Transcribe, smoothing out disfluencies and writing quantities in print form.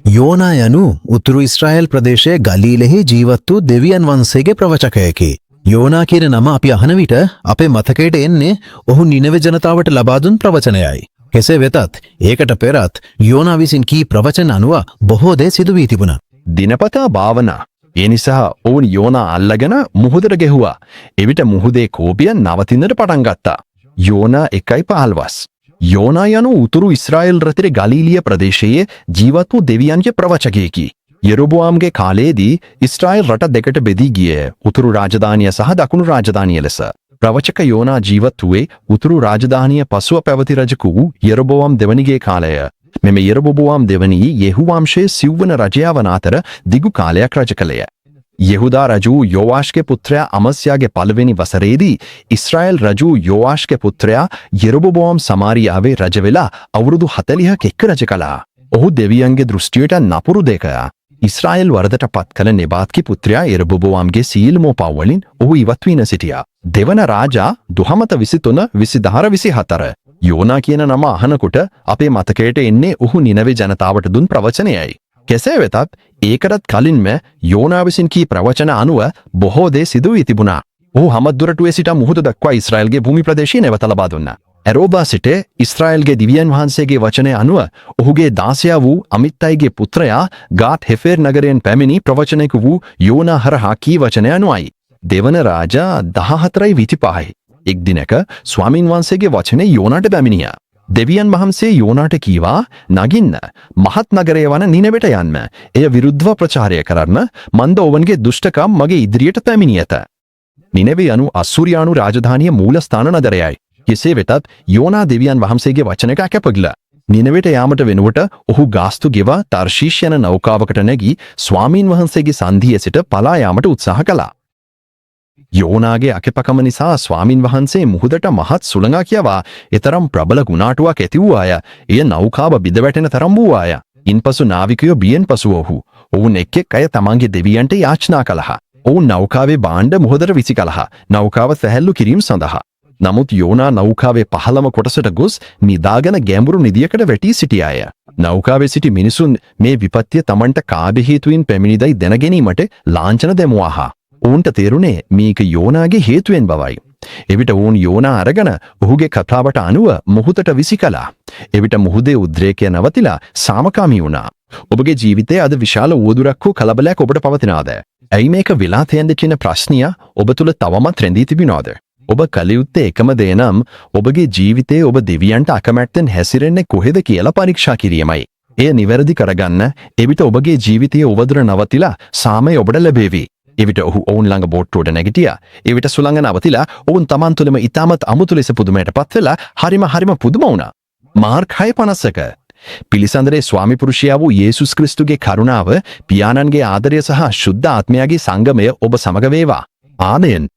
යෝනා යනු උතුරු ඉස්රායල් ප්‍රදේශයේ ගලීලෙහි ජීවත් වූ දෙවියන් වහන්සේගේ ප්‍රවචකයෙකි. යෝනා කියන නම අපි අහන විට අපේ මතකයට එන්නේ ඔහු නිනවෙ ජනතාවට ලබා දුන් ප්‍රවචනයයි. කෙසේ වෙතත් ඒකට පෙරත් යෝනා විසින් කී ප්‍රවචන අනුව බොහෝ දේ සිදු වී තිබුණා. දිනපතා භාවනා. ඒ නිසා ඔවුන් යෝනා අල්ලගෙන මුහුදට ගෙහුවා. එවිට මුහුදේ කෝපිය නවතින්නට පටන් ගත්තා. යෝනා 1:15. යෝනා යනු උතුරු ඉස්රායල් රටේ ගලීලිය ප්‍රදේශයේ ජීවත් වූ දෙවියන්ගේ ප්‍රවචකයෙකි. යෙරොබෝ암ගේ කාලයේදී ඉස්රායල් රට දෙකට බෙදී ගියේ උතුරු රාජධානිය සහ දකුණු රාජධානිය ලෙස. ප්‍රවචක යෝනා ජීවත් වූයේ උතුරු රාජධානිය පසුව පැවති රජකු වූ යෙරොබෝամ දෙවනිගේ කාලය. මෙම යෙරොබෝම් දෙවනි යෙහුවංශයේ සිව්වන රජයා වන අතර දිගු කාලයක් රජ කළය. යෙහුදා රජු යෝවාෂ්ගේ පුත්‍රයා අමස්යාගේ පළවෙනි වසරේදී ඉස්රායල් රජු යෝවාෂ්ගේ පුත්‍රයා යෙරොබෝම් සමාරියාවේ රජ වෙලා අවුරුදු 40ක් එක්ක රජ කළා. ඔහු දෙවියන්ගේ දෘෂ්ටියට නපුරු දෙකයා. ඉස්රායල් වරදට පත් කළ නෙබාත්ගේ පුත්‍රයා යෙරොබෝම්ගේ සීල්මෝ පව්වලින් ඔහු ඉවත් වී සිටියා. දෙවන රාජා දුහමත 23 24 24. යෝනා කියන නම අහනකොට අපේ මතකයට එන්නේ ඔහු නිනවෙ ජනතාවට දුන් ප්‍රවචනයයි. කෙසේ වෙතත් ඒකටත් කලින්ම යෝනා විසින් කී ප්‍රවචන අනුව බොහෝ දේ සිදු වී තිබුණා. ඔහු හමද්දුරටුවේ සිට මුහුද දක්වා ඉස්රායල්ගේ භූමි ප්‍රදේශය නැවත ලබා දුන්නා. ඇරෝබා සිට ඉස්රායල්ගේ දිවියන් වහන්සේගේ වචනය අනුව ඔහුගේ දාසයා වූ අමිත්තයිගේ පුත්‍රයා ගාත් හෙෆෙර් නගරයෙන් පැමිණි ප්‍රවචනයක වූ යෝනා හරහා කී වචනය අනුවයි. දෙවන රාජා 14:25. එක් දිනක ස්වාමින් වහන්සේගේ වචනේ යෝනාට පැමිණියා. දෙවියන් වහන්සේ යෝනාට කීවා නගින්න මහත් නගරය වන නිනවෙට යන්න. එය විරුද්ධව ප්‍රචාරය කරන්න මන්ද ඔවුන්ගේ දුෂ්ටකම් මගේ ඉදිරියට පැමිණියත. නිනවෙ යනු අස්සුරියානු රාජධානිය මූලස්ථාන නගරයයි. කෙසේ වෙතත් යෝනා දෙවියන් වහන්සේගේ වචනක කැපගිලා. නිනවෙට යාමට වෙනුවට ඔහු ගාස්තු ගෙවා තර්ෂීෂ් යන නෞකාවකට නැගී ස්වාමීන් වහන්සේගේ සන්ධියේ සිට පලා යාමට උත්සාහ කළා. යෝනාගේ අකපකම නිසා ස්වාමින් වහන්සේ මුහුදට මහත් සුළඟක් යවා එතරම් ප්‍රබල ගුණාටුවක් ඇති වූ අය. එය නෞකාව බිඳ වැටෙන තරම් වූ අය. ඉන්පසු නාවිකයෝ බියෙන් පසු ඔවුන් එක් අය තමන්ගේ දෙවියන්ට යාචනා කළා. ඔවුන් නෞකාවේ භාණ්ඩ මුහුදට විසි කළා. නෞකාව සැහැල්ලු කිරීම සඳහා. නමුත් යෝනා නෞකාවේ පහළම කොටසට ගොස් නිදාගෙන ගැඹුරු නිදියකට වැටී සිටියාය. නෞකාවේ සිටි මිනිසුන් මේ විපත්තිය තමන්ට කාබ හේතුවෙන් පැමිණිදයි දැනගැනීමට ලාංඡන දෙමුවාහා. ඔවුන්ට තේරුණේ මේක යෝනාගේ හේතුවෙන් බවයි. එවිට ඔවුන් යෝනා අරගෙන ඔහුගේ කතාවට අනුව මුහුදට විසි කළා. එවිට මුහුදේ උද්‍රේකය නවතිලා සාමකාමී වුණා. ඔබගේ ජීවිතයේ අද විශාල උවදුරක් වූ කලබලයක් ඔබට පවතිනවාද? ඇයි මේක වෙලා තියෙන්නේ කියන ප්‍රශ්නය ඔබ තුල තවමත් රැඳී තිබෙනවද? ඔබ කල යුත්තේ එකම දේ නම් ඔබගේ ජීවිතයේ ඔබ දෙවියන්ට අකමැත්තෙන් හැසිරෙන්නේ කොහෙද කියලා පරීක්ෂා කිරීමයි. එය නිවැරදි කරගන්න එවිට ඔබගේ ජීවිතයේ උවදුර නවතිලා සාමය ඔබට ලැබේවි. එවිට ඔහු ඔවුන් ළඟ බෝට්ටුවට නැගිටියා. එවිට සුළඟ නවතිලා ඔවුන් තමන් තුළම ඉතාමත් අමුතු ලෙස පුදුමයට පත් වෙලා හරිම පුදුම වුණා. මාර්ක් 6:50ක පිළිසඳරේ ස්වාමි පුරුෂයා වූ යේසුස් ක්‍රිස්තුගේ කරුණාව, පියාණන්ගේ ආදරය සහ ශුද්ධ ආත්මයාගේ සංගමය ඔබ සමග වේවා. ආමෙන්.